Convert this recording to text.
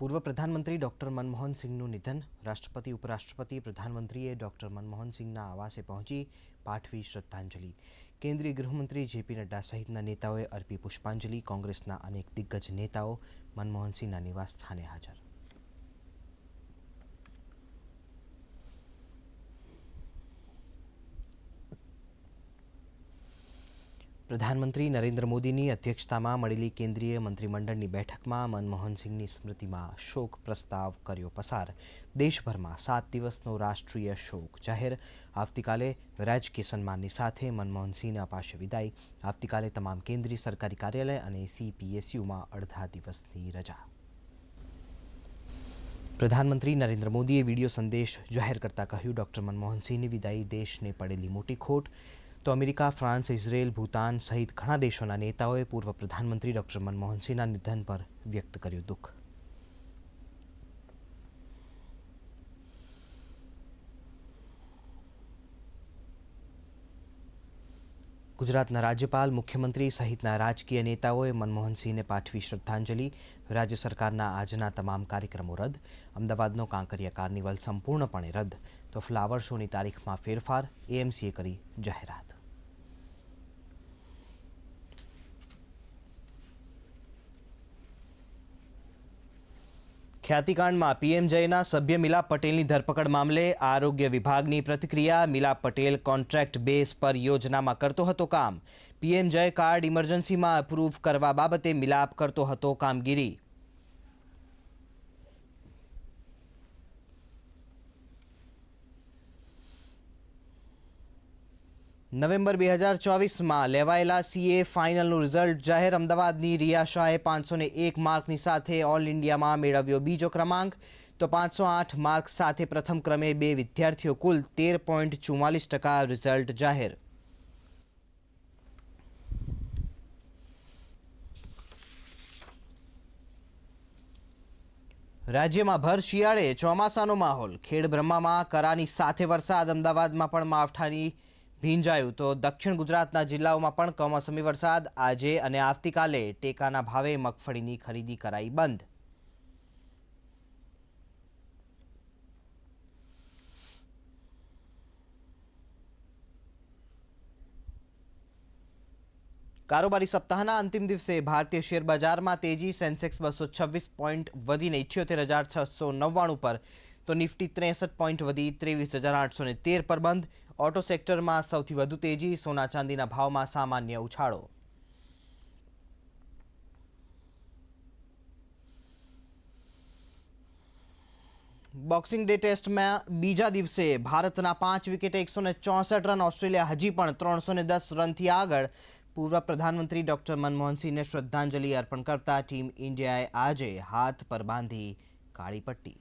પૂર્વ પ્રધાનમંત્રી ડોક્ટર મનમોહન સિંહનું નિધન. રાષ્ટ્રપતિ, ઉપરાષ્ટ્રપતિ, પ્રધાનમંત્રીએ ડોક્ટર મનમોહન સિંહના આવાસે પહોંચી પાઠવી શ્રદ્ધાંજલિ. કેન્દ્રીય ગૃહમંત્રી જેપી નડ્ડા સહિતના નેતાઓએ અર્પી પુષ્પાંજલિ. કોંગ્રેસના અનેક દિગ્ગજ નેતાઓ મનમોહન સિંહના નિવાસ સ્થાને હાજર. પ્રધાનમંત્રી નરેન્દ્ર મોદીની અધ્યક્ષતામાં મળેલી કેન્દ્રીય મંત્રીમંડળની બેઠકમાં મનમોહન સિંહની સ્મૃતિમાં શોક પ્રસ્તાવ કર્યો પસાર. દેશભરમાં 7 દિવસનો રાષ્ટ્રીય શોક જાહેર. આવતીકાલે રાજકીય સન્માનની સાથે મનમોહન સિંહને અપાશે વિદાય. આવતીકાલે તમામ કેન્દ્રીય સરકારી કાર્યાલય અને CPSUમાં અડધા દિવસની રજા. પ્રધાનમંત્રી નરેન્દ્ર મોદીએ વિડીયો સંદેશ જાહેર કરતા કહ્યું, ડોક્ટર મનમોહન સિંહની વિદાય દેશને પડેલી મોટી ખોટ. તો અમેરિકા, ફ્રાન્સ, ઇઝરાયેલ, ભૂતાન સહિત ઘણા દેશોના નેતાઓએ પૂર્વ પ્રધાનમંત્રી ડોક્ટર મનમોહન સિંહના નિધન પર વ્યક્ત કર્યું દુઃખ. ગુજરાતના રાજ્યપાલ, મુખ્યમંત્રી સહિતના રાજકીય નેતાઓએ મનમોહન સિંહને પાઠવી શ્રદ્ધાંજલિ. રાજ્ય સરકારના આજના તમામ કાર્યક્રમો રદ. અમદાવાદનો કાંકરિયા કાર્નિવલ સંપૂર્ણપણે રદ. તો ફ્લાવર શોની તારીખમાં ફેરફાર. AMCએ કરી જાહેરાત. ખ્યાતિકાંડમાં PM જયના સભ્ય મિલાપ પટેલની ધરપકડ મામલે આરોગ્ય વિભાગની પ્રતિક્રિયા. મિલાપ પટેલ કોન્ટ્રાક્ટ બેઝ પર યોજનામાં કરતો હતો કામ. PM જય કાર્ડ ઇમરજન્સીમાં અપ્રૂવ કરવા બાબતે મિલાપ કરતો હતો કામગીરી. નવેમ્બર 2024માં લેવાયેલા CA ફાઇનલનું રિઝલ્ટ જાહેર. અમદાવાદની રિયા શાહે 501 માર્કની સાથે ઓલ ઇન્ડિયામાં મેળવ્યો બીજો ક્રમાંક. તો 508 માર્ક સાથે પ્રથમ ક્રમે 2 વિદ્યાર્થીઓ. કુલ 13.44% રિઝલ્ટ જાહેર. રાજ્યમાં ભર શિયાળે ચોમાસાનો માહોલ. ખેડબ્રહ્મામાં કરાની સાથે વરસાદ. અમદાવાદમાં પણ માવઠાની ભીંજાયું. તો દક્ષિણ ગુજરાતના જિલ્લાઓમાં પણ કમોસમી વરસાદ. આજે અને આવતીકાલે ટેકાના ભાવે મગફળીની ખરીદી કરાઈ બંધ. કારોબારી સપ્તાહના અંતિમ દિવસે ભારતીય શેર બજારમાં તેજી. સેન્સેક્સ 226 પોઈન્ટ વધીને 78,699 પર. તો નિફ્ટી 63 પોઈન્ટ વધી 23,813 પર બંધ. ઓટો સેક્ટરમાં સૌથી વધુ તેજી. સોના ચાંદીના ભાવમાં સામાન્ય ઉછાળો. બોક્સિંગ ડે ટેસ્ટમાં બીજા દિવસે ભારતના 5 વિકેટે 164 રન. ઓસ્ટ્રેલિયા હજી પણ 310 રનથી આગળ. પૂર્વ પ્રધાનમંત્રી ડોક્ટર મનમોહન સિંહને શ્રદ્ધાંજલિ અર્પણ કરતા ટીમ ઇન્ડિયાએ આજે હાથ પર બાંધી કાળી પટ્ટી.